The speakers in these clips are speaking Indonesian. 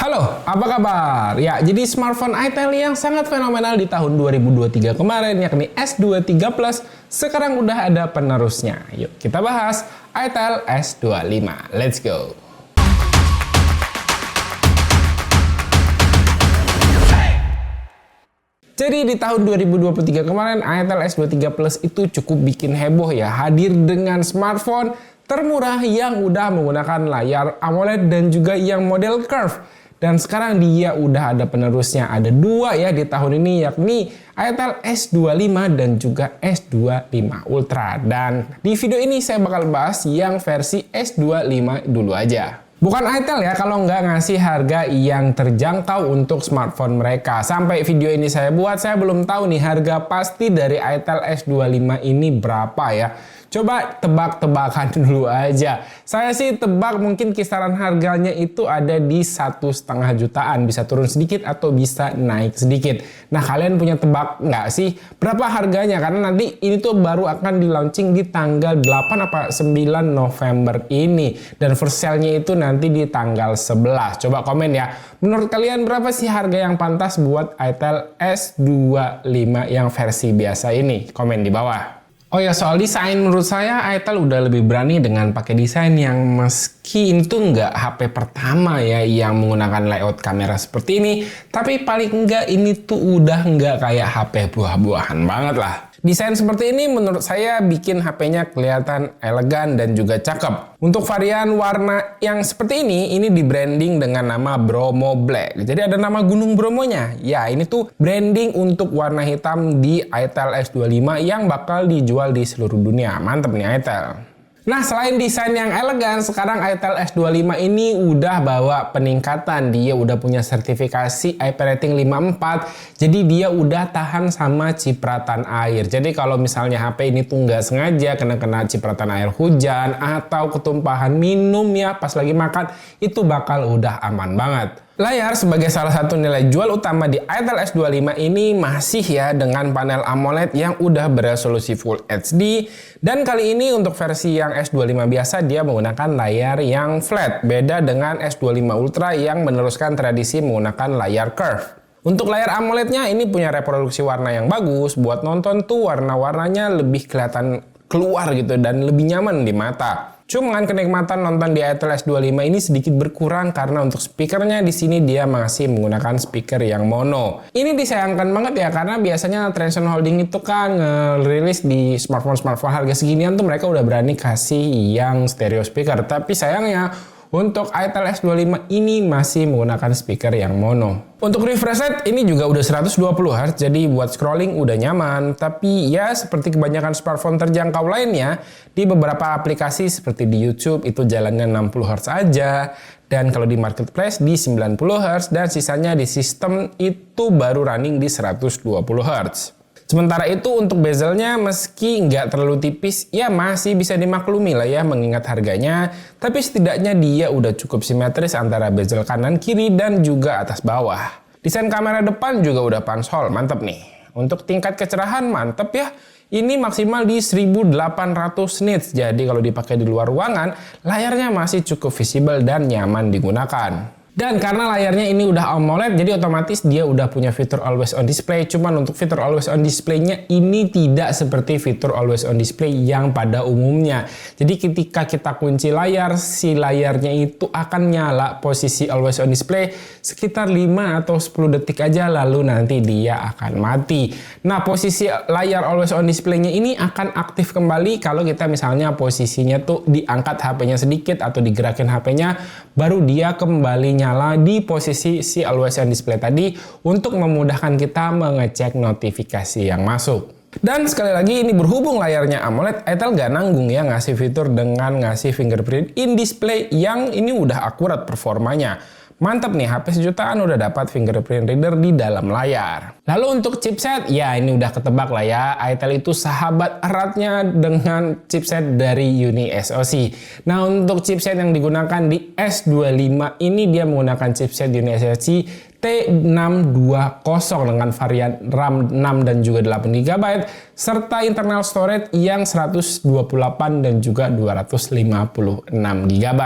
Halo, apa kabar? Ya, jadi smartphone itel yang sangat fenomenal di tahun 2023 kemarin, yakni S23 Plus, sekarang udah ada penerusnya. Yuk kita bahas itel S25. Let's go! Jadi di tahun 2023 kemarin, itel S23 Plus itu cukup bikin heboh ya, hadir dengan smartphone termurah yang udah menggunakan layar AMOLED dan juga yang model curve. Dan sekarang dia udah ada penerusnya, ada dua ya di tahun ini, yakni itel S25 dan juga S25 Ultra. Dan di video ini saya bakal bahas yang versi S25 dulu aja. Bukan itel ya kalau nggak ngasih harga yang terjangkau untuk smartphone mereka. Sampai video ini saya buat, saya belum tahu nih harga pasti dari itel S25 ini berapa ya. Coba tebak-tebakan dulu aja. Saya sih tebak mungkin kisaran harganya itu ada di 1,5 jutaan. Bisa turun sedikit atau bisa naik sedikit. Nah, kalian punya tebak nggak sih berapa harganya? Karena nanti ini tuh baru akan di launching di tanggal 8 apa 9 November ini. Dan first sale-nya itu nanti di tanggal 11. Coba komen ya. Menurut kalian berapa sih harga yang pantas buat itel S25 yang versi biasa ini? Komen di bawah. Oh ya, soal desain, menurut saya itel udah lebih berani dengan pakai desain yang meski itu nggak HP pertama ya yang menggunakan layout kamera seperti ini, tapi paling enggak ini tuh udah nggak kayak HP buah-buahan banget lah. Desain seperti ini menurut saya bikin HP-nya kelihatan elegan dan juga cakep. Untuk varian warna yang seperti ini di branding dengan nama Bromo Black. Jadi ada nama Gunung Bromonya. Ya, ini tuh branding untuk warna hitam di itel S25 yang bakal dijual di seluruh dunia. Mantep nih itel. Nah, selain desain yang elegan, sekarang itel S25 ini udah bawa peningkatan. Dia udah punya sertifikasi IP rating 54, jadi dia udah tahan sama cipratan air. Jadi kalau misalnya HP ini tuh nggak sengaja kena cipratan air hujan atau ketumpahan minum ya pas lagi makan, itu bakal udah aman banget. Layar sebagai salah satu nilai jual utama di itel S25 ini masih ya dengan panel AMOLED yang udah beresolusi Full HD. Dan kali ini untuk versi yang S25 biasa dia menggunakan layar yang flat. Beda dengan S25 Ultra yang meneruskan tradisi menggunakan layar curve. Untuk layar AMOLED-nya ini punya reproduksi warna yang bagus. Buat nonton tuh warna-warnanya lebih kelihatan keluar gitu dan lebih nyaman di mata. Cuman kenikmatan nonton di itel S25 ini sedikit berkurang karena untuk speakernya di sini dia masih menggunakan speaker yang mono. Ini disayangkan banget ya karena biasanya Transsion Holding itu kan ngerilis di smartphone harga seginian tuh mereka udah berani kasih yang stereo speaker. Tapi sayangnya untuk itel S25 ini masih menggunakan speaker yang mono. Untuk refresh rate ini juga udah 120 Hz, jadi buat scrolling udah nyaman. Tapi ya seperti kebanyakan smartphone terjangkau lainnya, di beberapa aplikasi seperti di YouTube itu jalannya 60 Hz aja. Dan kalau di marketplace di 90 Hz dan sisanya di sistem itu baru running di 120 Hz. Sementara itu untuk bezelnya meski nggak terlalu tipis, ya masih bisa dimaklumi lah ya mengingat harganya. Tapi setidaknya dia udah cukup simetris antara bezel kanan kiri dan juga atas bawah. Desain kamera depan juga udah panshol, mantep nih. Untuk tingkat kecerahan mantep ya. Ini maksimal di 1800 nits, jadi kalau dipakai di luar ruangan, layarnya masih cukup visible dan nyaman digunakan. Dan karena layarnya ini udah AMOLED, jadi otomatis dia udah punya fitur Always On Display. Cuman untuk fitur Always On Display-nya ini tidak seperti fitur Always On Display yang pada umumnya. Jadi ketika kita kunci layar, si layarnya itu akan nyala posisi Always On Display sekitar 5 atau 10 detik aja, lalu nanti dia akan mati. Nah, posisi layar Always On Display-nya ini akan aktif kembali kalau kita misalnya posisinya tuh diangkat HP-nya sedikit atau digerakin HP-nya, baru dia kembali nyala di posisi si Always On Display tadi untuk memudahkan kita mengecek notifikasi yang masuk. Dan sekali lagi ini berhubung layarnya AMOLED, itel gak nanggung ya ngasih fitur dengan ngasih fingerprint in display yang ini udah akurat performanya. Mantap nih, HP sejutaan udah dapat fingerprint reader di dalam layar. Lalu untuk chipset, ya ini udah ketebak lah ya. itel itu sahabat eratnya dengan chipset dari Uni SoC. Nah, untuk chipset yang digunakan di S25 ini dia menggunakan chipset Uni SoC T620 dengan varian RAM 6 dan juga 8 GB serta internal storage yang 128 dan juga 256 GB.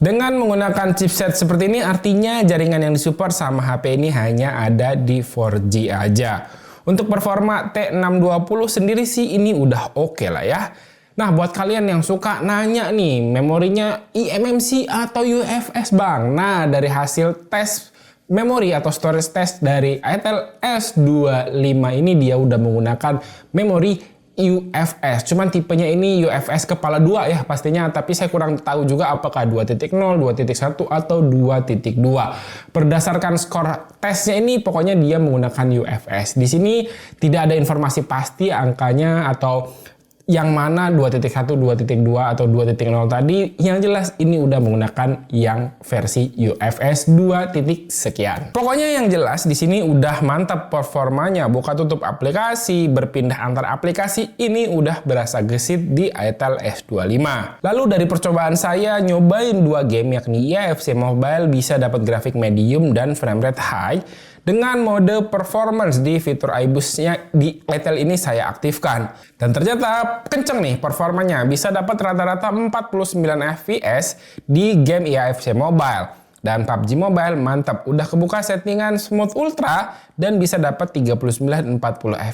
Dengan menggunakan chipset seperti ini artinya jaringan yang disupport sama HP ini hanya ada di 4G aja. Untuk performa T620 sendiri sih ini udah oke lah ya. Nah, buat kalian yang suka nanya nih, memorinya eMMC atau UFS bang? Nah, dari hasil tes memori atau storage test dari Itel S25 ini dia udah menggunakan memori UFS. Cuman tipenya ini UFS kepala 2 ya pastinya, tapi saya kurang tahu juga apakah 2.0, 2.1 atau 2.2. Berdasarkan skor tesnya ini pokoknya dia menggunakan UFS. Di sini tidak ada informasi pasti angkanya atau yang mana 2.1, 2.2 atau 2.0 tadi. Yang jelas ini udah menggunakan yang versi UFS 2 titik sekian. Pokoknya yang jelas di sini udah mantap performanya, buka tutup aplikasi, berpindah antar aplikasi ini udah berasa gesit di Itel S25. Lalu dari percobaan saya nyobain 2 game yakni IFC Mobile bisa dapat grafik medium dan frame rate high. Dengan mode performance di fitur iBoost-nya di Itel ini saya aktifkan. Dan ternyata kenceng nih performanya, bisa dapat rata-rata 49 fps di game IFC Mobile. Dan PUBG Mobile mantap, udah kebuka settingan Smooth Ultra dan bisa dapat 39-40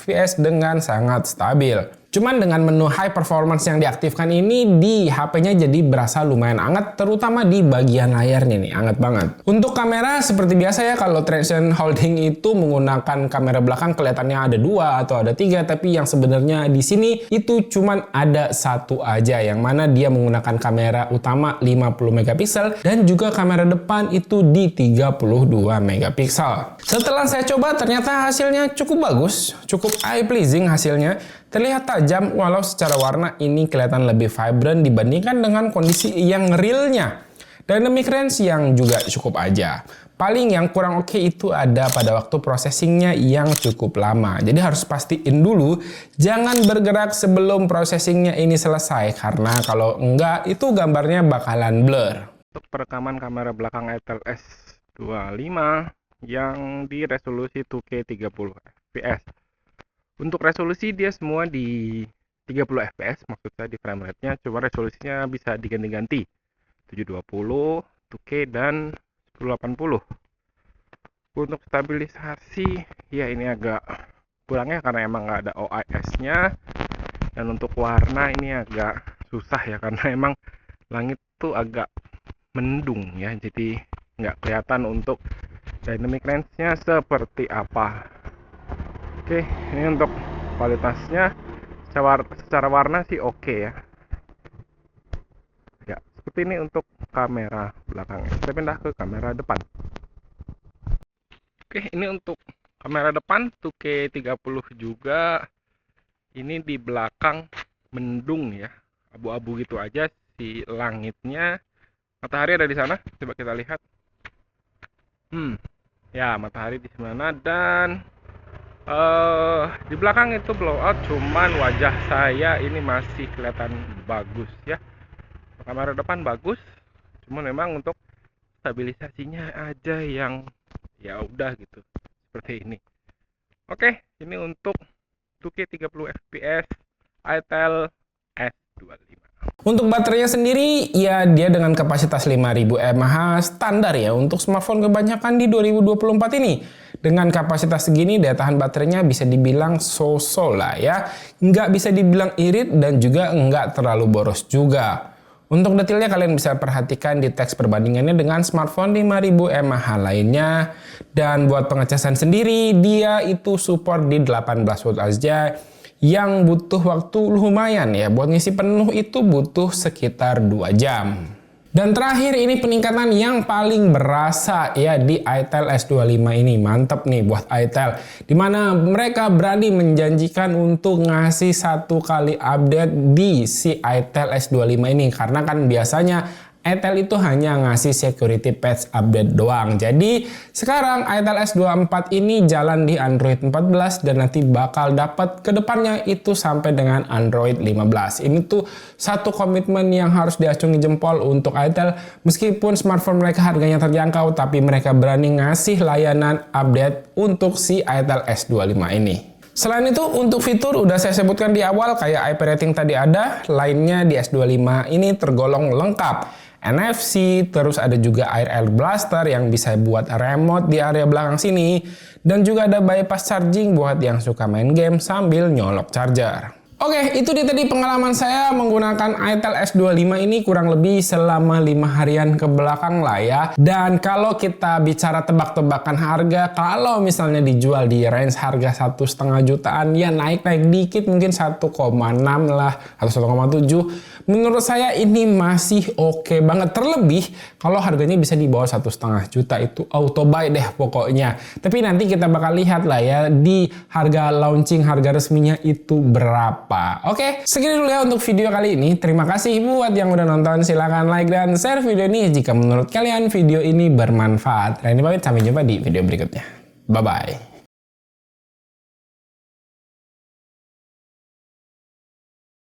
fps dengan sangat stabil. Cuman dengan menu high performance yang diaktifkan ini di HP-nya jadi berasa lumayan anget, terutama di bagian layarnya nih, anget banget. Untuk kamera seperti biasa ya, kalau traction holding itu menggunakan kamera belakang kelihatannya ada 2 atau ada 3, tapi yang sebenarnya di sini itu cuman ada 1 aja, yang mana dia menggunakan kamera utama 50 megapiksel dan juga kamera depan itu di 32 megapiksel. Setelah saya coba ternyata hasilnya cukup bagus, cukup eye pleasing hasilnya. Terlihat tajam walau secara warna ini kelihatan lebih vibrant dibandingkan dengan kondisi yang realnya. Dynamic range yang juga cukup aja. Paling yang kurang oke itu ada pada waktu processingnya yang cukup lama. Jadi harus pastiin dulu jangan bergerak sebelum processingnya ini selesai, karena kalau enggak itu gambarnya bakalan blur. Untuk perekaman kamera belakang Itel S25 yang di resolusi 2K 30 fps. Untuk resolusi dia semua di 30 fps, maksud saya di frame rate-nya, cuma resolusinya bisa diganti-ganti 720, 2K dan 1080. Untuk stabilisasi ya ini agak kurangnya karena emang nggak ada OIS-nya, dan untuk warna ini agak susah ya karena emang langit tuh agak mendung ya, jadi nggak kelihatan untuk dynamic range-nya seperti apa. Oke, ini untuk kualitasnya secara warna sih oke ya. Ya, seperti ini untuk kamera belakangnya. Saya pindah ke kamera depan. Oke, ini untuk kamera depan 2K 30 juga. Ini di belakang mendung ya. Abu-abu gitu aja si langitnya. Matahari ada di sana, coba kita lihat. Ya, matahari di sana dan di belakang itu blowout, cuman wajah saya ini masih kelihatan bagus ya. Kamera depan bagus, cuman memang untuk stabilisasinya aja yang ya udah gitu seperti ini. Oke, ini untuk 2K 30 fps Itel S25. Untuk baterainya sendiri, ya dia dengan kapasitas 5000 mAh standar ya untuk smartphone kebanyakan di 2024 ini. Dengan kapasitas segini, daya tahan baterainya bisa dibilang so-so lah ya. Nggak bisa dibilang irit dan juga nggak terlalu boros juga. Untuk detailnya kalian bisa perhatikan di teks perbandingannya dengan smartphone 5000 mAh lainnya. Dan buat pengecasan sendiri, dia itu support di 18 watt aja, yang butuh waktu lumayan ya. Buat ngisi penuh itu butuh sekitar 2 jam. Dan terakhir ini peningkatan yang paling berasa ya di Itel S25 ini. Mantep nih buat Itel, dimana mereka berani menjanjikan untuk ngasih 1 kali update di si Itel S25 ini. Karena kan biasanya Itel itu hanya ngasih security patch update doang. Jadi sekarang Itel S24 ini jalan di Android 14 dan nanti bakal dapat kedepannya itu sampai dengan Android 15. Ini tuh satu komitmen yang harus diacungi jempol untuk Itel. Meskipun smartphone mereka harganya terjangkau, tapi mereka berani ngasih layanan update untuk si Itel S25 ini. Selain itu, untuk fitur udah saya sebutkan di awal, kayak IP rating tadi ada, lainnya di S25 ini tergolong lengkap. NFC, terus ada juga air blaster yang bisa buat remote di area belakang sini, dan juga ada bypass charging buat yang suka main game sambil nyolok charger. Oke, itu dia tadi pengalaman saya menggunakan itel S25 ini kurang lebih selama 5 harian ke belakang lah ya. Dan kalau kita bicara tebak-tebakan harga, kalau misalnya dijual di range harga 1,5 jutaan, ya naik-naik dikit mungkin 1,6 lah atau 1,7. Menurut saya ini masih oke banget. Terlebih kalau harganya bisa di bawah 1,5 juta, itu auto buy deh pokoknya. Tapi nanti kita bakal lihat lah ya di harga launching, harga resminya itu berapa. Oke, segini dulu ya untuk video kali ini. Terima kasih buat yang udah nonton. Silahkan like dan share video ini jika menurut kalian video ini bermanfaat. Dan ini pamit, sampai jumpa di video berikutnya. Bye-bye.